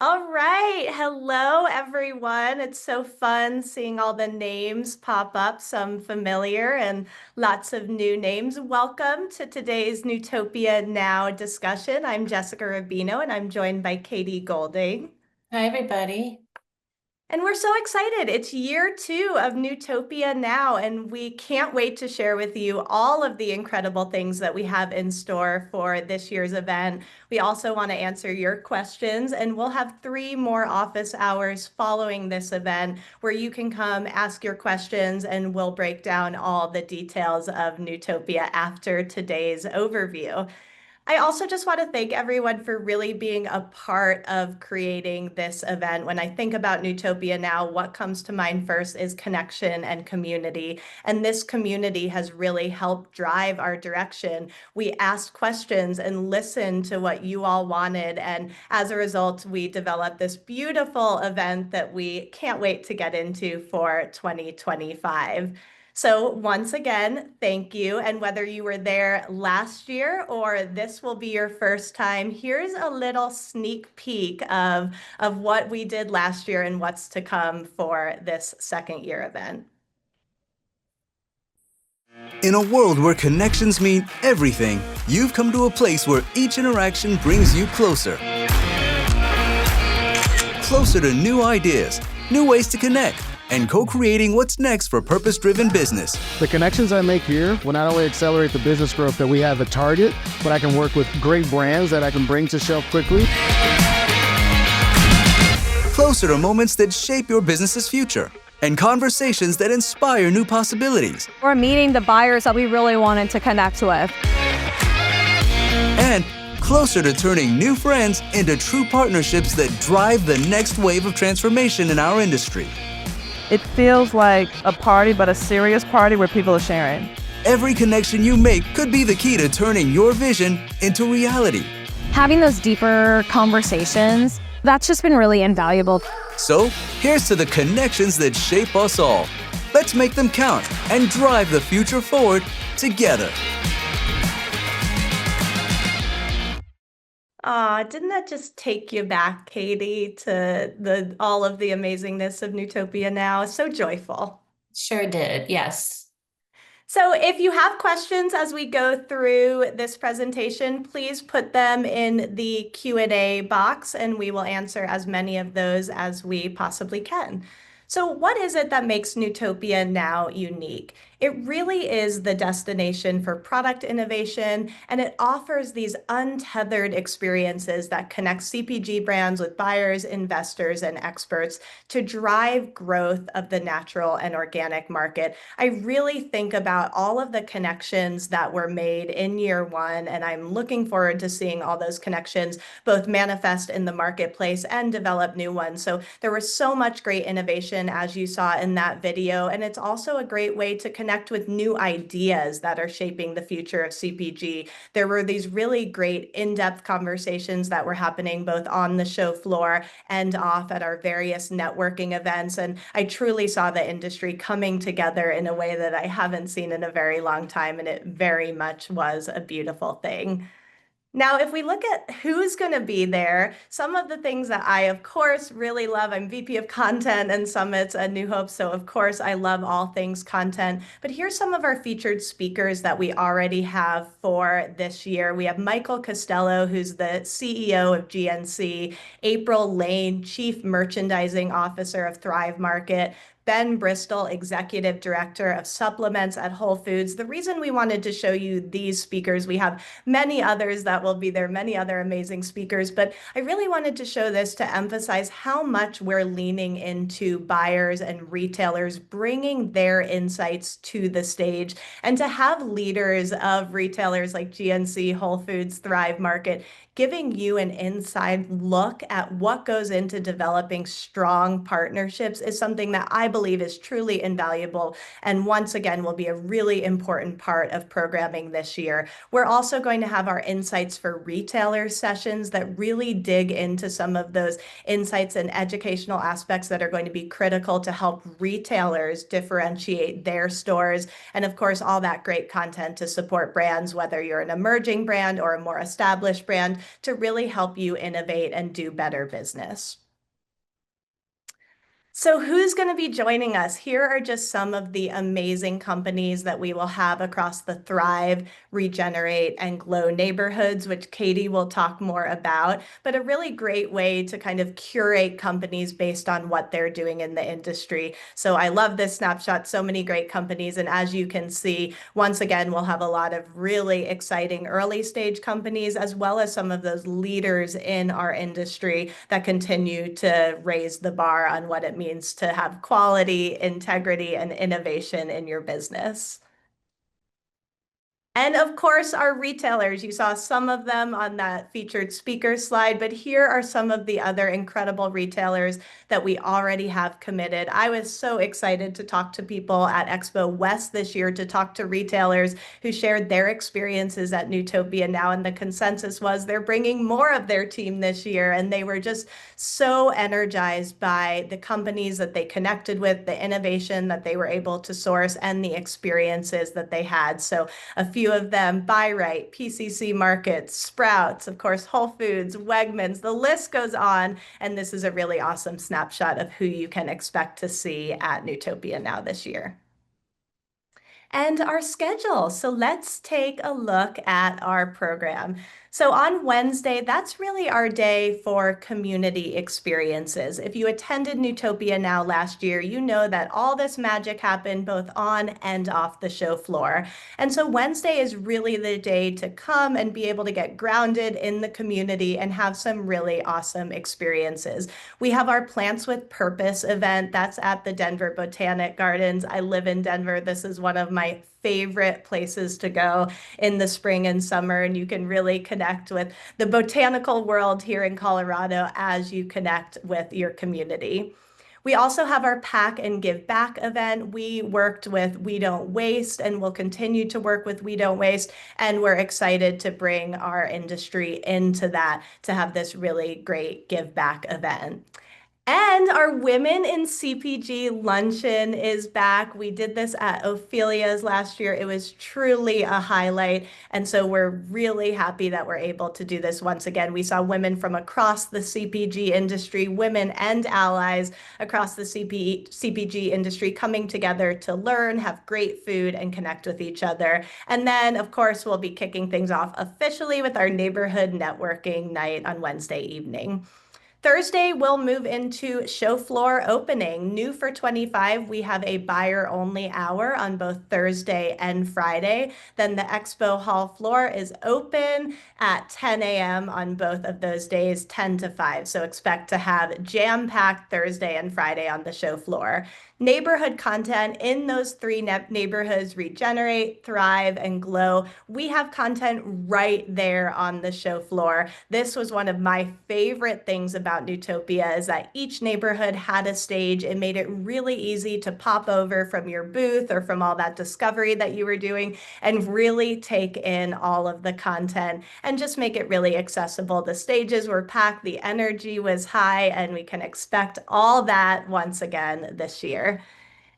All right. Hello, everyone. It's so fun seeing all the names pop up, some familiar and lots of new names. Welcome to today's Newtopia Now discussion. I'm Jessica Rubino, and I'm joined by Katie Golding. Hi, everybody. And we're so excited. It's year two of Newtopia Now, and we can't wait to share with you all of the incredible things that we have in store for this year's event. We also want to answer your questions, and we'll have 3 more office hours following this event where you can come ask your questions, and we'll break down all the details of Newtopia after today's overview. I also just want to thank everyone for really being a part of creating this event. When I think about Newtopia Now, what comes to mind first is connection and community. And this community has really helped drive our direction. We asked questions and listened to what you all wanted. And as a result, we developed this beautiful event that we can't wait to get into for 2025. So once again, thank you. And whether you were there last year or this will be your first time, here's a little sneak peek of what we did last year and what's to come for this second year event. In a world where connections mean everything, you've come to a place where each interaction brings you closer. Closer to new ideas, new ways to connect, and co-creating what's next for purpose-driven business. The connections I make here will not only accelerate the business growth that we have at Target, but I can work with great brands that I can bring to shelf quickly. Closer to moments that shape your business's future, and conversations that inspire new possibilities. We're meeting the buyers that we really wanted to connect with. And closer to turning new friends into true partnerships that drive the next wave of transformation in our industry. It feels like a party, but a serious party where people are sharing. Every connection you make could be the key to turning your vision into reality. Having those deeper conversations, that's just been really invaluable. So, here's to the connections that shape us all. Let's make them count and drive the future forward together. Didn't that just take you back, Katie, to the all of the amazingness of Newtopia Now? So joyful. Sure did. Yes. So if you have questions as we go through this presentation, please put them in the Q&A box and we will answer as many of those as we possibly can. So what is it that makes Newtopia Now unique? It really is the destination for product innovation, and it offers these untethered experiences that connect CPG brands with buyers, investors, and experts to drive growth of the natural and organic market. I really think about all of the connections that were made in year one, and I'm looking forward to seeing all those connections both manifest in the marketplace and develop new ones. So there was so much great innovation as you saw in that video, and it's also a great way to connect with new ideas that are shaping the future of CPG. There were these really great in-depth conversations that were happening both on the show floor and off at our various networking events. And I truly saw the industry coming together in a way that I haven't seen in a very long time. And it very much was a beautiful thing. Now, if we look at who's going to be there, some of the things that I, of course, really love, I'm VP of Content and Summits at New Hope, so of course I love all things content. But here's some of our featured speakers that we already have for this year. We have Michael Costello, who's the CEO of GNC, April Lane, Chief Merchandising Officer of Thrive Market, Ben Bristol, Executive Director of Supplements at Whole Foods. The reason we wanted to show you these speakers, we have many others that will be there, many other amazing speakers, but I really wanted to show this to emphasize how much we're leaning into buyers and retailers bringing their insights to the stage, and to have leaders of retailers like GNC, Whole Foods, Thrive Market, giving you an inside look at what goes into developing strong partnerships is something that I believe is truly invaluable and once again will be a really important part of programming this year. We're also going to have our Insights for Retailers sessions that really dig into some of those insights and educational aspects that are going to be critical to help retailers differentiate their stores. And of course, all that great content to support brands, whether you're an emerging brand or a more established brand, to really help you innovate and do better business. So who's going to be joining us? Here are just some of the amazing companies that we will have across the Thrive, Regenerate, and Glow neighborhoods, which Katie will talk more about, but a really great way to kind of curate companies based on what they're doing in the industry. So I love this snapshot, so many great companies. And as you can see, once again, we'll have a lot of really exciting early stage companies, as well as some of those leaders in our industry that continue to raise the bar on what it means to have quality, integrity, and innovation in your business. And of course, our retailers. You saw some of them on that featured speaker slide, but here are some of the other incredible retailers that we already have committed. I was so excited to talk to people at Expo West this year, to talk to retailers who shared their experiences at Newtopia Now, and the consensus was they're bringing more of their team this year, and they were just so energized by the companies that they connected with, the innovation that they were able to source, and the experiences that they had. So a few of them: Buy Right, PCC Markets, Sprouts, of course, Whole Foods, Wegmans, the list goes on. And this is a really awesome snapshot of who you can expect to see at Newtopia Now this year. And our schedule. So let's take a look at our program. So on Wednesday, that's really our day for community experiences. If you attended Newtopia Now last year, you know that all this magic happened both on and off the show floor. And so Wednesday is really the day to come and be able to get grounded in the community and have some really awesome experiences. We have our Plants with Purpose event. That's at the Denver Botanic Gardens. I live in Denver. This is one of my favorite places to go in the spring and summer, and you can really connect with the botanical world here in Colorado as you connect with your community. We also have our Pack and Give Back event. We worked with We Don't Waste and will continue to work with We Don't Waste, and we're excited to bring our industry into that to have this really great give back event. And our Women in CPG luncheon is back. We did this at Ophelia's last year. It was truly a highlight. And so we're really happy that we're able to do this once again. We saw women from across the CPG industry, women and allies across the CPG industry coming together to learn, have great food, and connect with each other. And then, of course, we'll be kicking things off officially with our neighborhood networking night on Wednesday evening. Thursday, we'll move into show floor opening. New for 25, we have a buyer only hour on both Thursday and Friday. Then the expo hall floor is open at 10 a.m. on both of those days, 10 to 5. So expect to have jam-packed Thursday and Friday on the show floor. Neighborhood content in those three neighborhoods: Regenerate, Thrive, and Glow. We have content right there on the show floor. This was one of my favorite things about Newtopia, is that each neighborhood had a stage. It made it really easy to pop over from your booth or from all that discovery that you were doing and really take in all of the content and just make it really accessible. The stages were packed, the energy was high, and we can expect all that once again this year.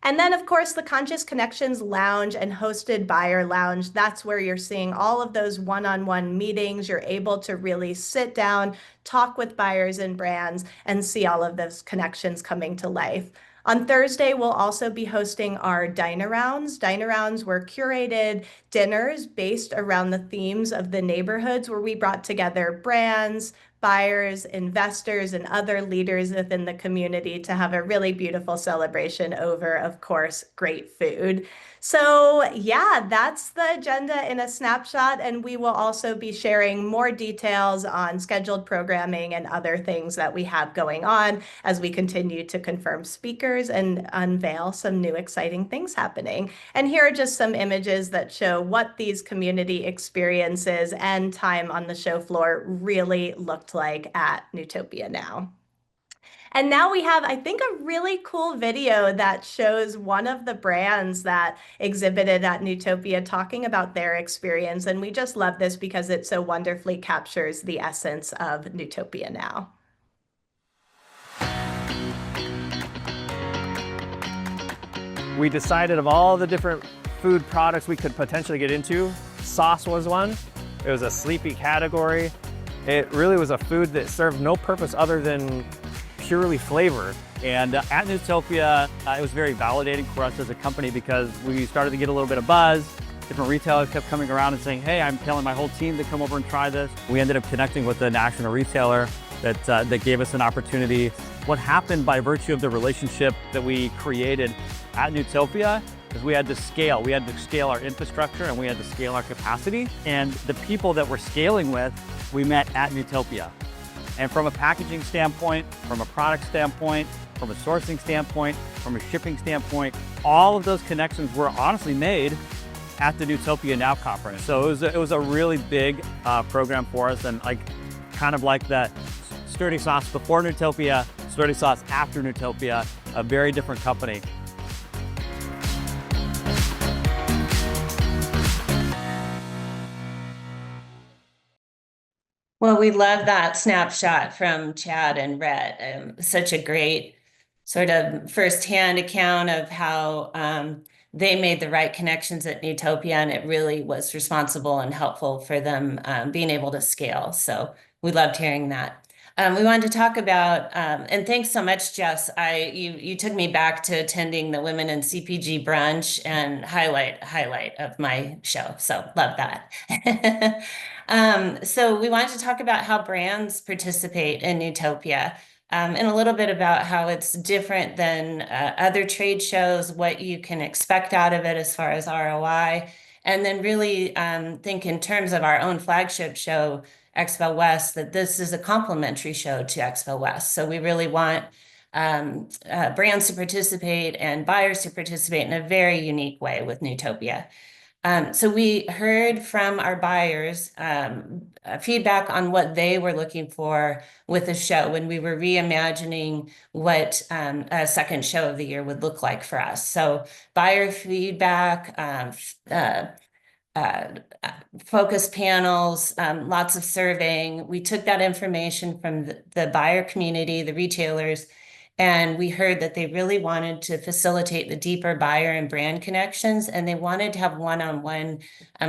And then, of course, the Conscious Connections Lounge and Hosted Buyer Lounge. That's where you're seeing all of those one-on-one meetings. You're able to really sit down, talk with buyers and brands, and see all of those connections coming to life. On Thursday, we'll also be hosting our Dine-Arounds. Dine-Arounds were curated dinners based around the themes of the neighborhoods, where we brought together brands, buyers, investors, and other leaders within the community to have a really beautiful celebration over, of course, great food. So yeah, that's the agenda in a snapshot, and we will also be sharing more details on scheduled programming and other things that we have going on as we continue to confirm speakers and unveil some new exciting things happening. And here are just some images that show what these community experiences and time on the show floor really looked like at Newtopia Now. And now we have, I think, a really cool video that shows one of the brands that exhibited at Newtopia talking about their experience. And we just love this because it so wonderfully captures the essence of Newtopia Now. We decided of all the different food products we could potentially get into, sauce was one. It was a sleepy category. It really was a food that served no purpose other than purely flavor. And at Newtopia, it was very validating for us as a company because we started to get a little bit of buzz. Different retailers kept coming around and saying, hey, I'm telling my whole team to come over and try this. We ended up connecting with a national retailer that gave us an opportunity. What happened by virtue of the relationship that we created at Newtopia is we had to scale. We had to scale our infrastructure and we had to scale our capacity. And the people that we're scaling with, we met at Newtopia. And from a packaging standpoint, from a product standpoint, from a sourcing standpoint, from a shipping standpoint, all of those connections were honestly made at the Newtopia Now conference. So it was a really big program for us, and kind of like that Sturdy Sauce before Newtopia, Sturdy Sauce after Newtopia, a very different company. Well, we love that snapshot from Chad and Rhett. Such a great sort of firsthand account of how they made the right connections at Newtopia, and it really was responsible and helpful for them being able to scale. So we loved hearing that. We wanted to talk about, and thanks so much, Jess. You took me back to attending the Women in CPG brunch and highlight of my show. So love that. So we wanted to talk about how brands participate in Newtopia, and a little bit about how it's different than other trade shows, what you can expect out of it as far as ROI, and then really think in terms of our own flagship show, Expo West, that this is a complementary show to Expo West. So we really want brands to participate and buyers to participate in a very unique way with Newtopia. So we heard from our buyers feedback on what they were looking for with the show when we were reimagining what a second show of the year would look like for us. So buyer feedback, focus panels, lots of surveying. We took that information from the buyer community, the retailers, and we heard that they really wanted to facilitate the deeper buyer and brand connections, and they wanted to have one-on-one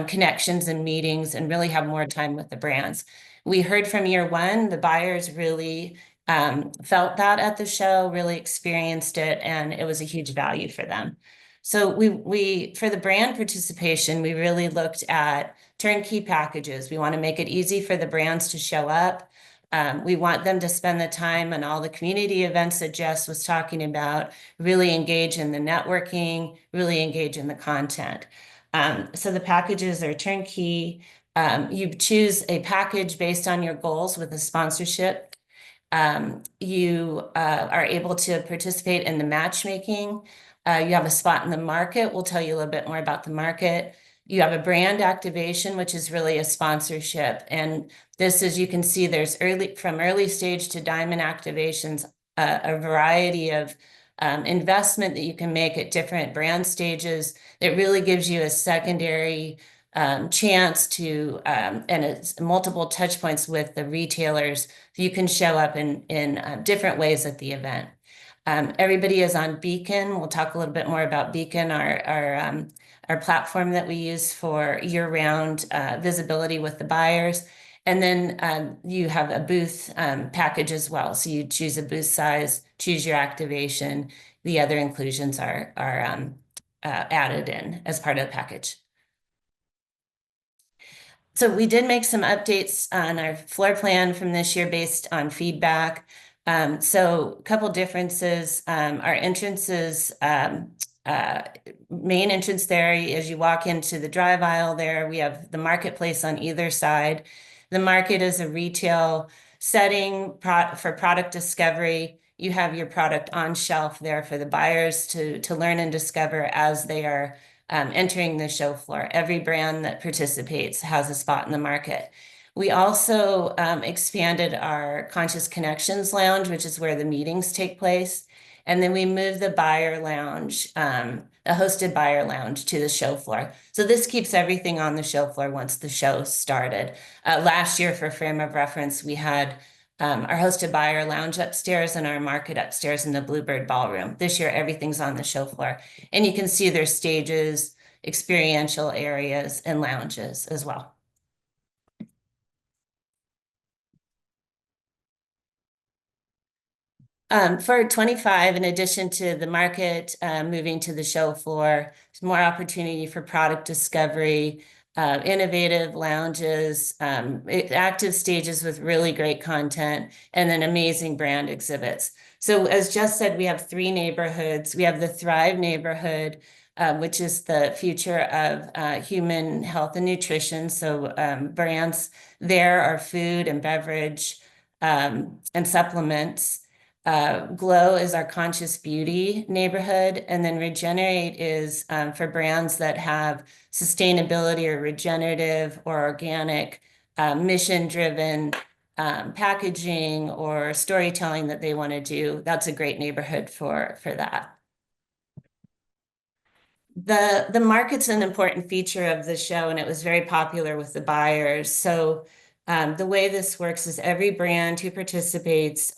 connections and meetings and really have more time with the brands. We heard from year one, the buyers really felt that at the show, really experienced it, and it was a huge value for them. So we for the brand participation, we really looked at turnkey packages. We want to make it easy for the brands to show up. We want them to spend the time on all the community events that Jess was talking about, really engage in the networking, really engage in the content. So the packages are turnkey. You choose a package based on your goals with a sponsorship. You are able to participate in the matchmaking. You have a spot in the market. We'll tell you a little bit more about the market. You have a brand activation, which is really a sponsorship. And this, as you can see, there's from early stage to diamond activations, a variety of investment that you can make at different brand stages. It really gives you a secondary chance to, and it's multiple touch points with the retailers. So you can show up in different ways at the event. Everybody is on Beacon. We'll talk a little bit more about Beacon, our platform that we use for year-round visibility with the buyers. And then you have a booth package as well. So you choose a booth size, choose your activation. The other inclusions are added in as part of the package. So we did make some updates on our floor plan from this year based on feedback. So a couple differences, our entrances, main entrance there, as you walk into the drive aisle there, we have the marketplace on either side. The market is a retail setting for product discovery. You have your product on shelf there for the buyers to learn and discover as they are entering the show floor. Every brand that participates has a spot in the market. We also expanded our Conscious Connections Lounge, which is where the meetings take place. And then we moved the buyer lounge, a hosted buyer lounge, to the show floor. So this keeps everything on the show floor once the show started. Last year, for frame of reference, we had our hosted buyer lounge upstairs and our market upstairs in the Bluebird Ballroom. This year, everything's on the show floor. And you can see their stages, experiential areas, and lounges as well. For 25, in addition to the market moving to the show floor, there's more opportunity for product discovery, innovative lounges, active stages with really great content, and then amazing brand exhibits. So as Jess said, we have 3 neighborhoods. We have the Thrive neighborhood, which is the future of human health and nutrition. So brands there are food and beverage and supplements. Glow is our conscious beauty neighborhood, and then Regenerate is for brands that have sustainability or regenerative or organic, mission-driven packaging or storytelling that they want to do. That's a great neighborhood for that. The market's an important feature of the show, and it was very popular with the buyers. So the way this works is every brand who participates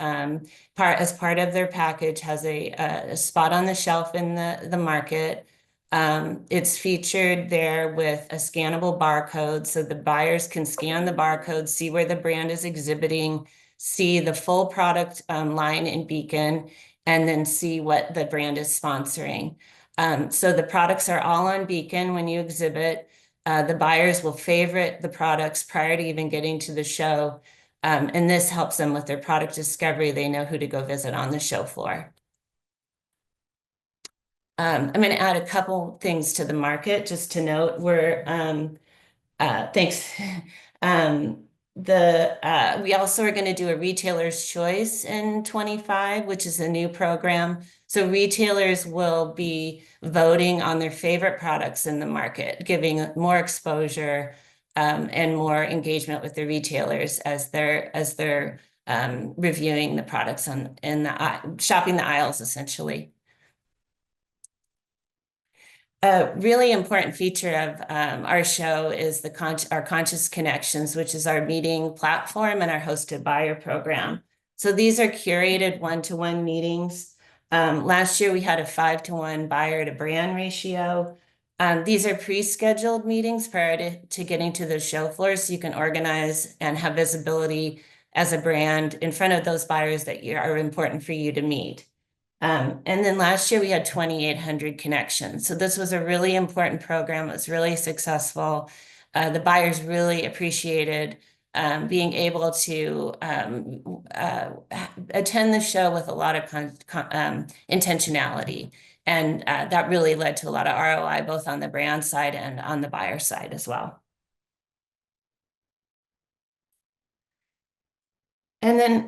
as part of their package has a spot on the shelf in the market. It's featured there with a scannable barcode, so the buyers can scan the barcode, see where the brand is exhibiting, see the full product line in Beacon, and then see what the brand is sponsoring. So the products are all on Beacon when you exhibit. The buyers will favorite the products prior to even getting to the show. And this helps them with their product discovery. They know who to go visit on the show floor. I'm going to add a couple things to the market just to note. Thanks. We also are going to do a retailer's choice in 25, which is a new program. So retailers will be voting on their favorite products in the market, giving more exposure and more engagement with the retailers as they're reviewing the products shopping the aisles, essentially. A really important feature of our show is our Conscious Connections, which is our meeting platform and our hosted buyer program. So these are curated one-to-one meetings. Last year, we had a 5-to-1 buyer to brand ratio. These are pre-scheduled meetings prior to getting to the show floor, so you can organize and have visibility as a brand in front of those buyers that are important for you to meet. And then last year we had 2,800 connections. So this was a really important program. It was really successful. The buyers really appreciated being able to attend the show with a lot of intentionality. And that really led to a lot of ROI, both on the brand side and on the buyer side as well. And then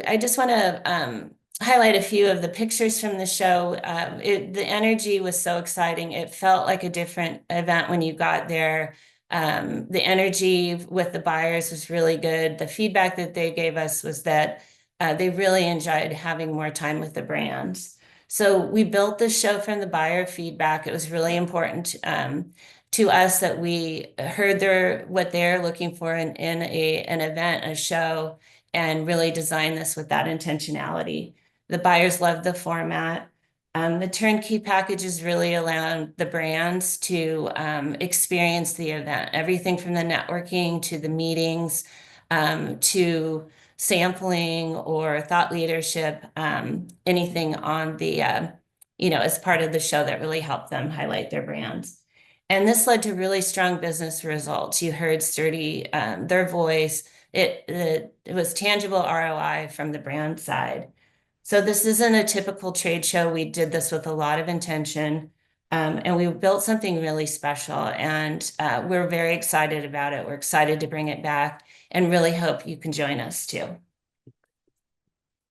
I just want to highlight a few of the pictures from the show. The energy was so exciting. It felt like a different event when you got there. The energy with the buyers was really good. The feedback that they gave us was that they really enjoyed having more time with the brands. So we built the show from the buyer feedback. It was really important to us that we heard what they're looking for in an event, a show, and really design this with that intentionality. The buyers loved the format. The turnkey packages really allowed the brands to experience the event, everything from the networking to the meetings to sampling or thought leadership, anything on the, as part of the show that really helped them highlight their brands. And this led to really strong business results. You heard sturdy, their voice. It was tangible ROI from the brand side. So this isn't a typical trade show. We did this with a lot of intention, and we built something really special, and we're very excited about it. We're excited to bring it back and really hope you can join us too.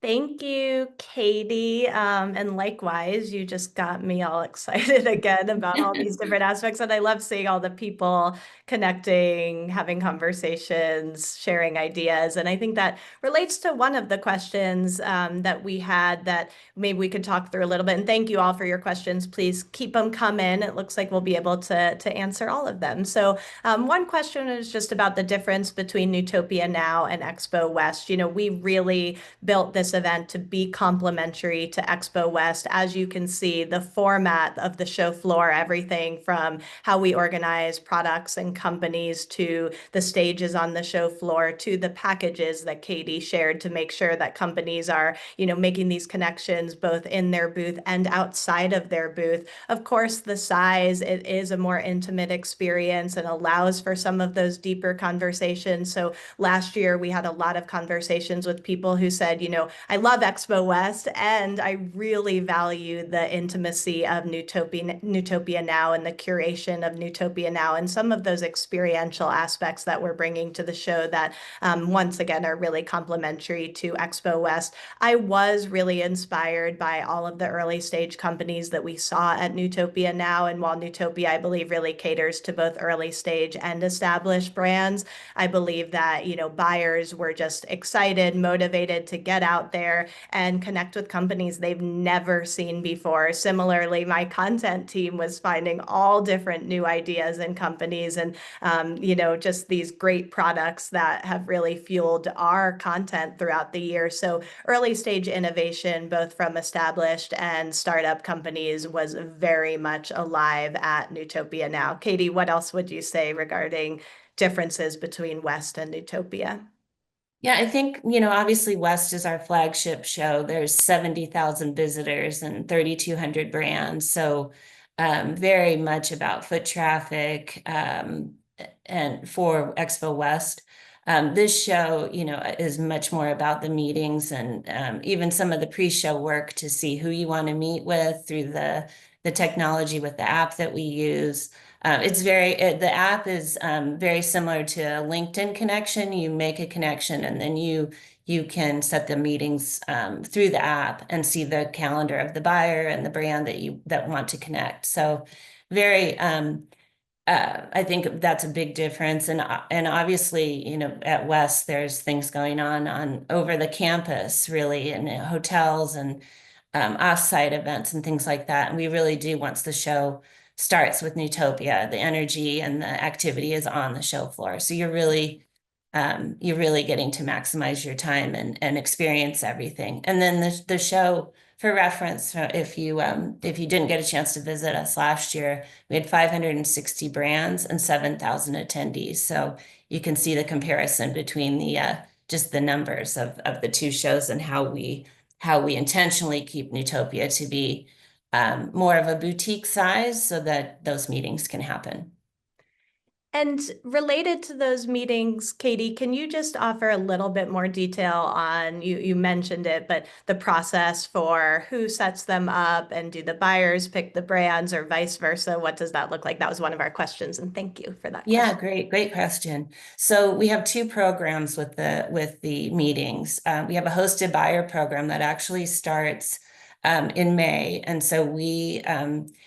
Thank you, Katie. And likewise, you just got me all excited again about all these different aspects. And I love seeing all the people connecting, having conversations, sharing ideas. And I think that relates to one of the questions that we had that maybe we could talk through a little bit. And thank you all for your questions. Please keep them coming. It looks like we'll be able to answer all of them. So one question is just about the difference between Newtopia Now and Expo West. You know, we really built this event to be complementary to Expo West. As you can see, the format of the show floor, everything from how we organize products and companies to the stages on the show floor to the packages that Katie shared to make sure that companies are, you know, making these connections both in their booth and outside of their booth. Of course, the size, it is a more intimate experience and allows for some of those deeper conversations. So last year we had a lot of conversations with people who said, you know, I love Expo West and I really value the intimacy of Newtopia Now and the curation of Newtopia Now and some of those experiential aspects that we're bringing to the show that once again are really complementary to Expo West. I was really inspired by all of the early stage companies that we saw at Newtopia Now. And while Newtopia, I believe, really caters to both early stage and established brands, I believe that, you know, buyers were just excited, motivated to get out there and connect with companies they've never seen before. Similarly, my content team was finding all different new ideas and companies and, you know, just these great products that have really fueled our content throughout the year. So early stage innovation, both from established and startup companies, was very much alive at Newtopia Now. Katie, what else would you say regarding differences between West and Newtopia? Yeah, I think, you know, obviously West is our flagship show. There's 70,000 visitors and 3,200 brands. So very much about foot traffic and for Expo West. This show, you know, is much more about the meetings and even some of the pre-show work to see who you want to meet with through the technology with the app that we use. The app is very similar to a LinkedIn connection. You make a connection and then you can set the meetings through the app and see the calendar of the buyer and the brand that want to connect. So very I think that's a big difference. And obviously, you know, at West, there's things going on over the campus, really, in hotels and offsite events and things like that. And we really do, once the show starts with Newtopia, the energy and the activity is on the show floor. So you're really getting to maximize your time and experience everything. And then the show, for reference, if you didn't get a chance to visit us last year, we had 560 brands and 7,000 attendees. So you can see the comparison between the just the numbers of the two shows and how we intentionally keep Newtopia to be more of a boutique size so that those meetings can happen. And related to those meetings, Katie, can you just offer a little bit more detail on, you mentioned it, but the process for who sets them up and do the buyers pick the brands or vice versa? What does that look like? That was one of our questions, and thank you for that Yeah, question. great question. So we have two programs with the meetings. We have a hosted buyer program that actually starts in May, and so we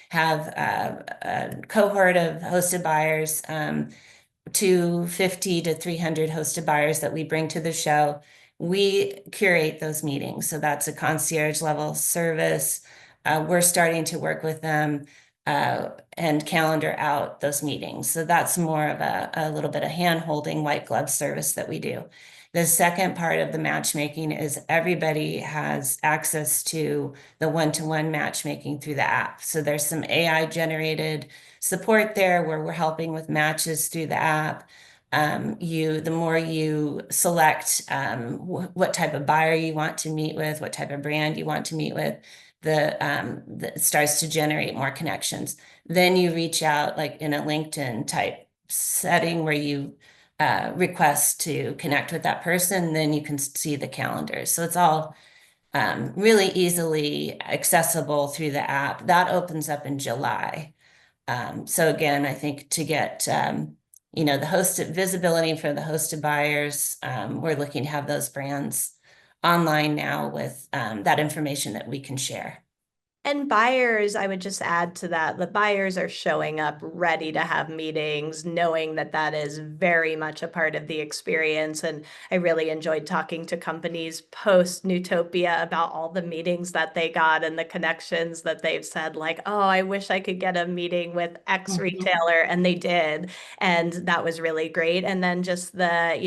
have a cohort of hosted buyers, 250 to 300 hosted buyers that we bring to the show. We curate those meetings, so that's a concierge level service. We're starting to work with them and calendar out those meetings. So that's more of a little bit of hand-holding, white glove service that we do. The second part of the matchmaking is everybody has access to the one-to-one matchmaking through the app. So there's some AI generated support there where we're helping with matches through the app. The more you select what type of buyer you want to meet with, what type of brand you want to meet with, it starts to generate more connections. Then you reach out like in a LinkedIn type setting where you request to connect with that person, then you can see the calendar. So it's all really easily accessible through the app. That opens up in July. So again, I think to get the hosted visibility for the hosted buyers, we're looking to have those brands online now with that information that we can share. And buyers, I would just add to that, the buyers are showing up ready to have meetings, knowing that that is very much a part of the experience. And I really enjoyed talking to companies post Newtopia about all the meetings that they got and the connections that they've said, like, oh, I wish I could get a meeting with X retailer, and they did. And that was really great. And then just the,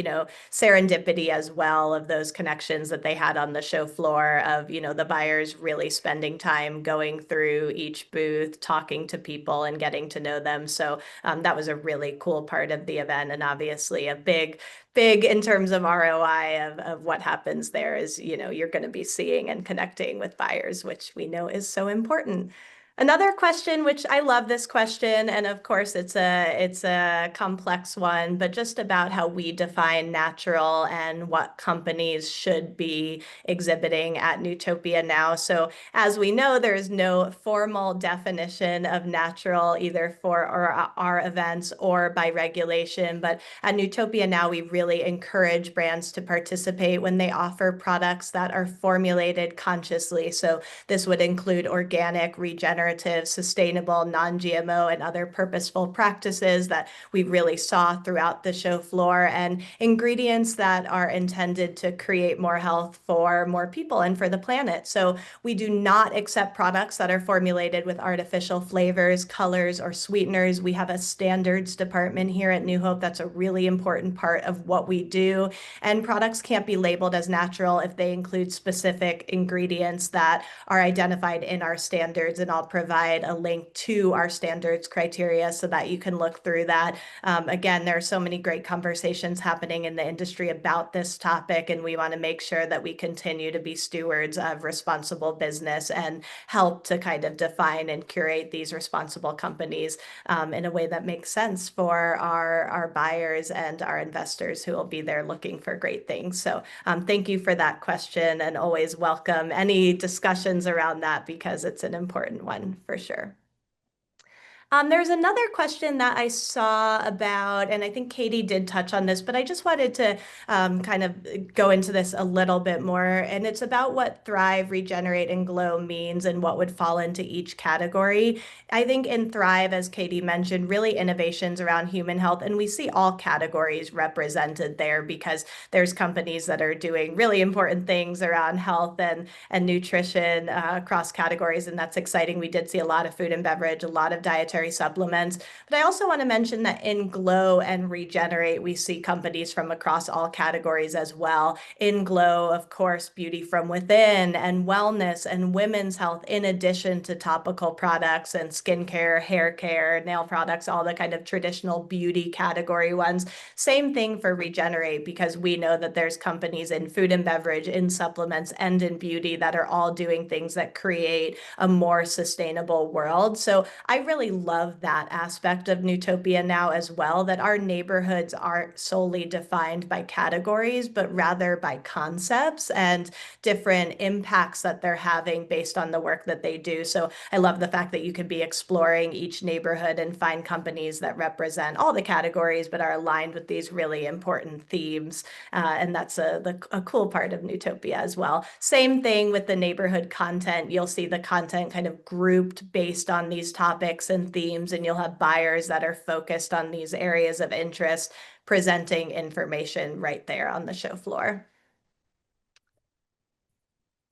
serendipity as well of those connections that they had on the show floor of, the buyers really spending time going through each booth, talking to people and getting to know them. So that was a really cool part of the event, and obviously a big in terms of ROI of what happens there is, you're going to be seeing and connecting with buyers, which we know is so important. Another question, which I love this question, and of course it's a complex one, but just about how we define natural and what companies should be exhibiting at Newtopia Now. So as we know, there is no formal definition of natural either for our events or by regulation, but at Newtopia Now, we really encourage brands to participate when they offer products that are formulated consciously. So this would include organic, regenerative, sustainable, non-GMO, and other purposeful practices that we really saw throughout the show floor, and ingredients that are intended to create more health for more people and for the planet. So we do not accept products that are formulated with artificial flavors, colors, or sweeteners. We have a standards department here at New Hope. That's a really important part of what we do. And products can't be labeled as natural if they include specific ingredients that are identified in our standards, and I'll provide a link to our standards criteria so that you can look through that. Again, there are so many great conversations happening in the industry about this topic, and we want to make sure that we continue to be stewards of responsible business and help to kind of define and curate these responsible companies in a way that makes sense for our buyers and our investors who will be there looking for great things. So thank you for that question, and always welcome any discussions around that because it's an important one for sure. There's another question that I saw about, and I think Katie did touch on this, but I just wanted to kind of go into this a little bit more. And it's about what Thrive, Regenerate, and Glow means and what would fall into each category. I think in Thrive, as Katie mentioned, really innovations around human health, and we see all categories represented there because there's companies that are doing really important things around health and nutrition across categories, and that's exciting. We did see a lot of food and beverage, a lot of dietary supplements. But I also want to mention that in Glow and Regenerate, we see companies from across all categories as well. In Glow, of course, beauty from within and wellness and women's health, in addition to topical products and skincare, hair care, nail products, all the kind of traditional beauty category ones. Same thing for Regenerate, because we know that there's companies in food and beverage, in supplements, and in beauty that are all doing things that create a more sustainable world. So I really love that aspect of Newtopia Now as well, that our neighborhoods aren't solely defined by categories, but rather by concepts and different impacts that they're having based on the work that they do. So I love the fact that you could be exploring each neighborhood and find companies that represent all the categories, but are aligned with these really important themes. And that's a cool part of Newtopia as well. Same thing with the neighborhood content. You'll see the content kind of grouped based on these topics and themes, and you'll have buyers that are focused on these areas of interest, presenting information right there on the show floor.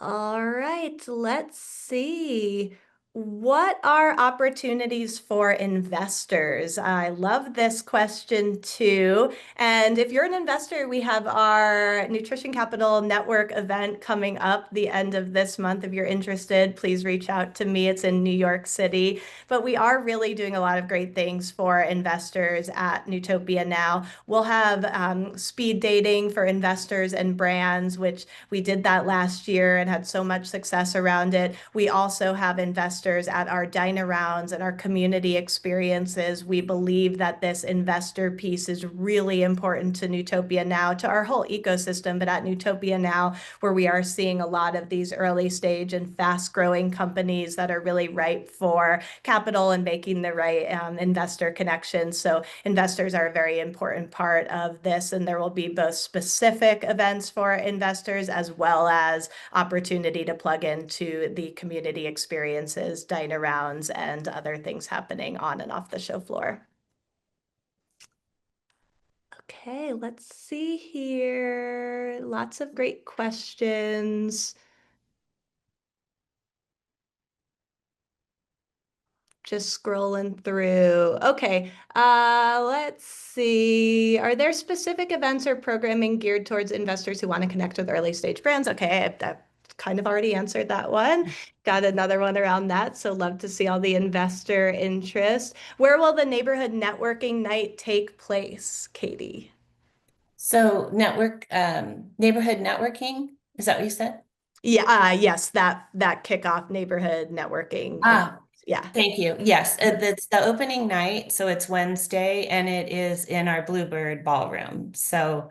All right, let's see. What are opportunities for investors? I love this question too. And if you're an investor, we have our Nutrition Capital Network event coming up the end of this month. If you're interested, please reach out to me. It's in New York City. But we are really doing a lot of great things for investors at Newtopia Now. We'll have speed dating for investors and brands, which we did that last year and had so much success around it. We also have investors investors at our dine-arounds and our community experiences. We believe that this investor piece is really important to Newtopia Now, to our whole ecosystem, but at Newtopia Now, where we are seeing a lot of these early stage and fast-growing companies that are really ripe for capital and making the right investor connections. So investors are a very important part of this, and there will be both specific events for investors as well as opportunity to plug into the community experiences, dine-arounds, and other things happening on and off the show floor. Okay, let's see here. Lots of great questions. Just scrolling through. Okay, let's see. Are there specific events or programming geared towards investors who want to connect with early stage brands? Okay, I've kind of already answered that one. Got another one around that. So love to see all the investor interest. Where will the neighborhood networking night take place, Katie? So neighborhood networking, is that what you said? Yeah, yes, that kickoff neighborhood networking. Yeah. Thank you. Yes, it's the opening night, so it's Wednesday, and it is in our Bluebird Ballroom. So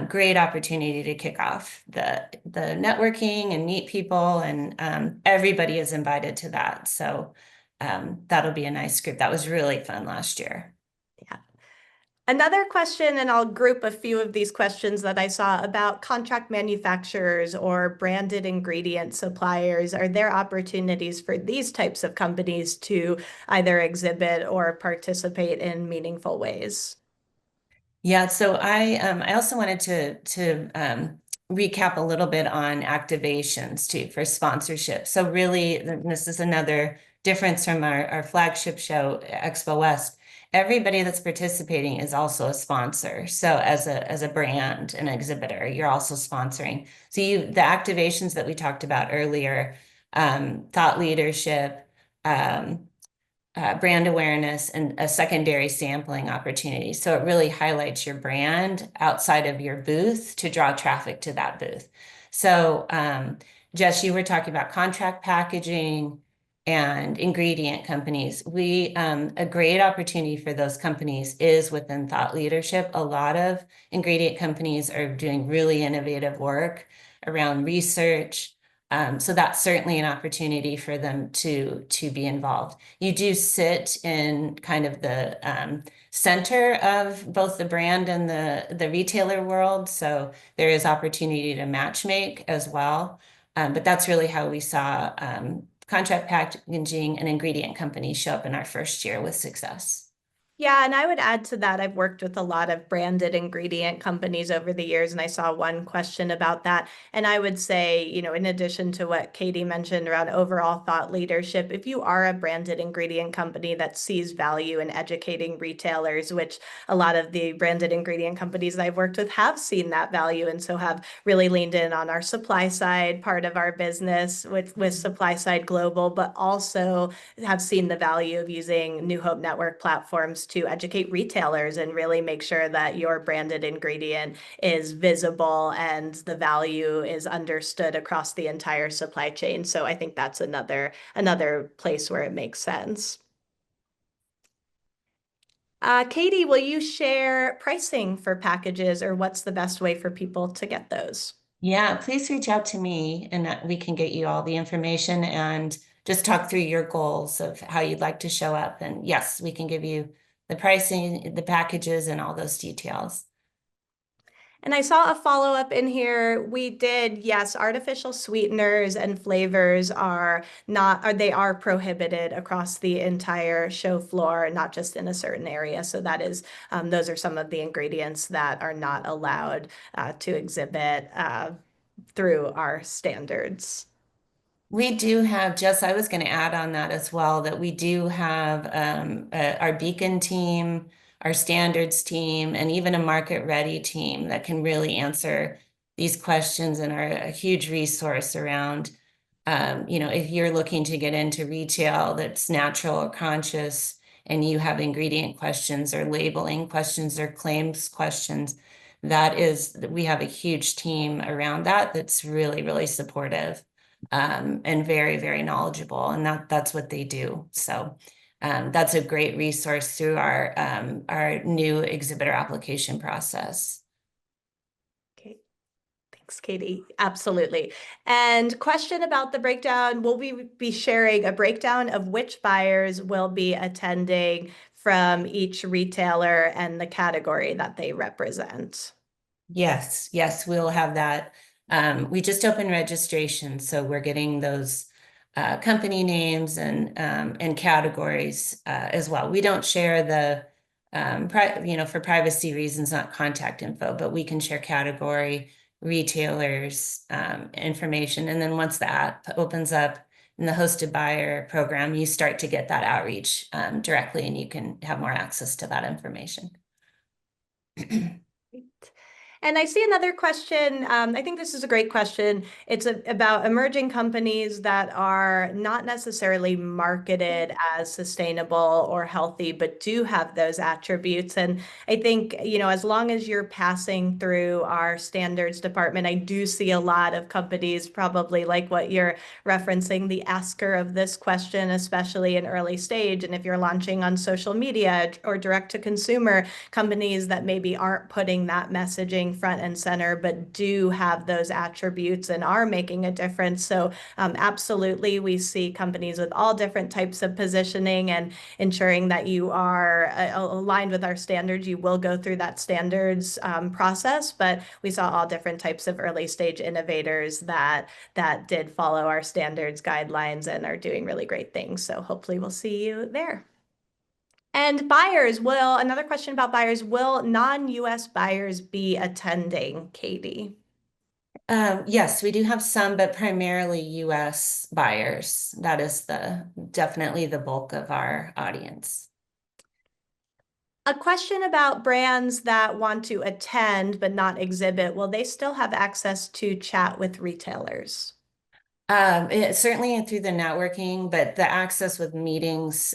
great opportunity to kick off the networking and meet people, and everybody is invited to that. So that'll be a nice group. That was really fun last year. Yeah. Another question, and I'll group a few of these questions that I saw about contract manufacturers or branded ingredient suppliers. Are there opportunities for these types of companies to either exhibit or participate in meaningful ways? Yeah, so I also wanted to recap a little bit on activations too for sponsorship. So really, this is another difference from our flagship show, Expo West. Everybody that's participating is also a sponsor. So as a brand, an exhibitor, you're also sponsoring. So the activations that we talked about earlier, thought leadership, brand awareness, and a secondary sampling opportunity. So it really highlights your brand outside of your booth to draw traffic to that booth. So Jess, you were talking about contract packaging and ingredient companies. A great opportunity for those companies is within thought leadership. A lot of ingredient companies are doing really innovative work around research. So that's certainly an opportunity for them to be involved. You do sit in kind of the center of both the brand and the retailer world. So there is opportunity to matchmake as well. But that's really how we saw contract packaging and ingredient companies show up in our first year with success. Yeah, and I would add to that, I've worked with a lot of branded ingredient companies over the years, and I saw one question about that. And I would say, in addition to what Katie mentioned around overall thought leadership, if you are a branded ingredient company that sees value in educating retailers, which a lot of the branded ingredient companies that I've worked with have seen that value, and so have really leaned in on our supply side part of our business with Supply Side Global, but also have seen the value of using New Hope Network platforms to educate retailers and really make sure that your branded ingredient is visible and the value is understood across the entire supply chain. So I think that's another place where it makes sense. Katie, will you share pricing for packages, or what's the best way for people to get those? Yeah, please reach out to me and we can get you all the information and just talk through your goals of how you'd like to show up. And yes, we can give you the pricing, the packages, and all those details. And I saw a follow-up in here. We did, yes, artificial sweeteners and flavors are prohibited across the entire show floor, not just in a certain area. So that is, those are some of the ingredients that are not allowed to exhibit through our standards. We do have, Jess, I was going to add on that as well, that we do have our Beacon team, our standards team, and even a market ready team that can really answer these questions and are a huge resource around, if you're looking to get into retail that's natural or conscious and you have ingredient questions or labeling questions or claims questions, we have a huge team around that that's really, really supportive and very, very knowledgeable, and that's what they do. So that's a great resource through our new exhibitor application process. Okay. Thanks, Katie. Absolutely. And question about the breakdown, will we be sharing a breakdown of which buyers will be attending from each retailer and the category that they represent? Yes, yes, we'll have that. We just opened registration, so we're getting those company names and categories as well. We don't share the for privacy reasons, not contact info, but we can share category, retailers, information, and then once the app opens up in the hosted buyer program, you start to get that outreach directly, and you can have more access to that information. And I see another question. I think this is a great question. It's about emerging companies that are not necessarily marketed as sustainable or healthy, but do have those attributes. And I think, as long as you're passing through our standards department, I do see a lot of companies, probably like what you're referencing, the asker of this question, especially in early stage. And if you're launching on social media or direct to consumer, companies that maybe aren't putting that messaging front and center, but do have those attributes and are making a difference. So absolutely, we see companies with all different types of positioning, and ensuring that you are aligned with our standards. You will go through that standards process, but we saw all different types of early stage innovators that did follow our standards guidelines and are doing really great things. So hopefully we'll see you there. And buyers, another question about buyers, will non-US buyers be attending, Katie? Yes, we do have some, but primarily US buyers. That is definitely the bulk of our audience. A question about brands that want to attend but not exhibit, will they still have access to chat with retailers? Certainly through the networking, but the access with meetings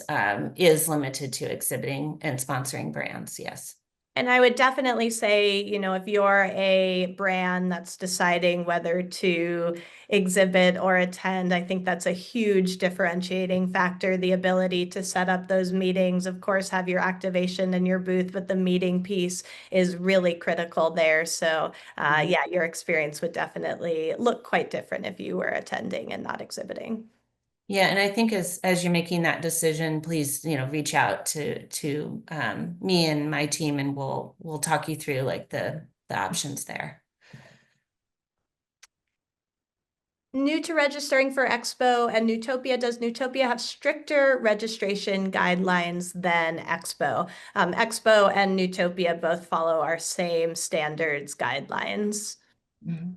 is limited to exhibiting and sponsoring brands, yes. And I would definitely say, if you're a brand that's deciding whether to exhibit or attend, I think that's a huge differentiating factor, the ability to set up those meetings. Of course, have your activation in your booth, but the meeting piece is really critical there. So yeah, your experience would definitely look quite different if you were attending and not exhibiting. Yeah, and I think as you're making that decision, please, reach out to me and my team, and we'll talk you through like the options there. New to registering for Expo and Newtopia, does Newtopia have stricter registration guidelines than Expo? Expo and Newtopia both follow our same standards guidelines. Mm-hmm.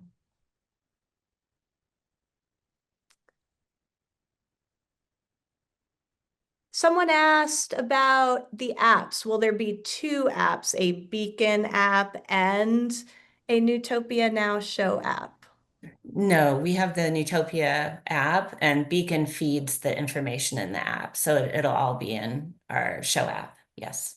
Someone asked about the apps. Will there be two apps, a Beacon app and a Newtopia Now show app? No, we have the Newtopia app, and Beacon feeds the information in the app. So it'll all be in our show app. Yes.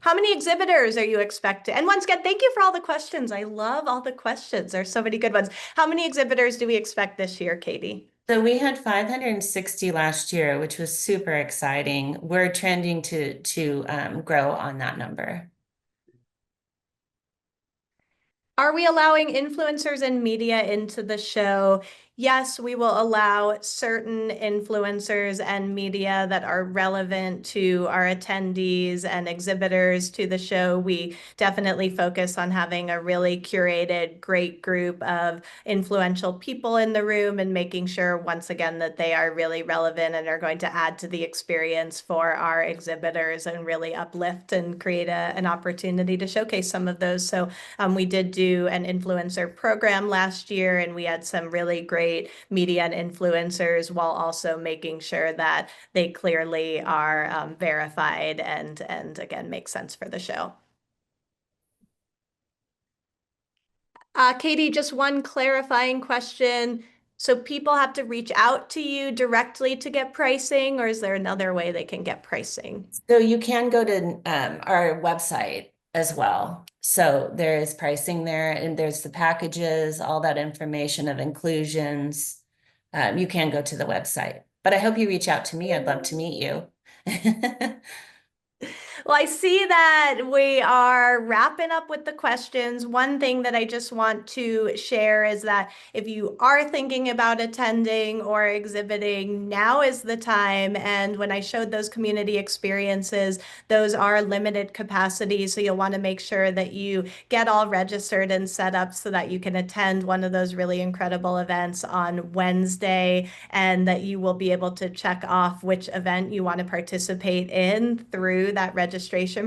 How many exhibitors are you expecting? And once again, thank you for all the questions. I love all the questions. There's so many good ones. How many exhibitors do we expect this year, Katie? So we had 560 last year, which was super exciting. We're trending to grow on that number. Are we allowing influencers and media into the show? Yes, we will allow certain influencers and media that are relevant to our attendees and exhibitors to the show. We definitely focus on having a really curated, great group of influential people in the room and making sure, once again, that they are really relevant and are going to add to the experience for our exhibitors and really uplift and create an opportunity to showcase some of those. So we did do an influencer program last year, and we had some really great media and influencers, while also making sure that they clearly are verified and again make sense for the show. Katie, just one clarifying question. So people have to reach out to you directly to get pricing, or is there another way they can get pricing? So you can go to our website as well. So there is pricing there, and there's the packages, all that information of inclusions. you can go to the website. But I hope you reach out to me. I'd love to meet you. Well, I see that we are wrapping up with the questions. One thing that I just want to share is that if you are thinking about attending or exhibiting, now is the time. And when I showed those community experiences, those are limited capacity. So you'll want to make sure that you get all registered and set up so that you can attend one of those really incredible events on Wednesday, and that you will be able to check off which event you want to participate in through that registration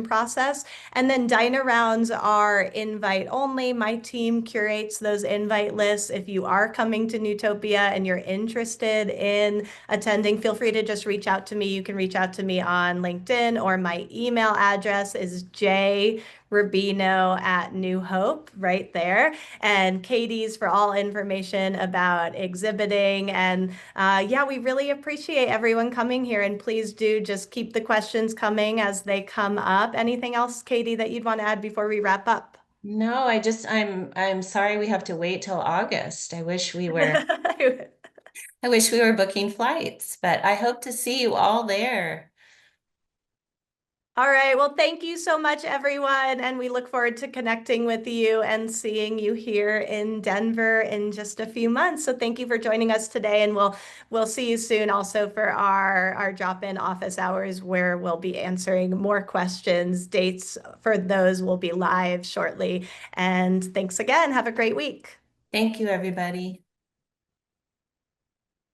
process. And then dine rounds are invite only. My team curates those invite lists. If you are coming to Newtopia and you're interested in attending, feel free to just reach out to me. You can reach out to me on LinkedIn, or my email address is Rubino@New Hope, right there. And Katie's for all information about exhibiting. And yeah, we really appreciate everyone coming here. And please do just keep the questions coming as they come up. Anything else, Katie, that you'd want to add before we wrap up? No, I'm sorry we have to wait till August. I wish we were booking flights, but I hope to see you all there. All right. Well, thank you so much, everyone. And we look forward to connecting with you and seeing you here in Denver in just a few months. So thank you for joining us today. And we'll see you soon also for our drop-in office hours, where we'll be answering more questions. Dates for those will be live shortly. And thanks again. Have a great week. Thank you, everybody.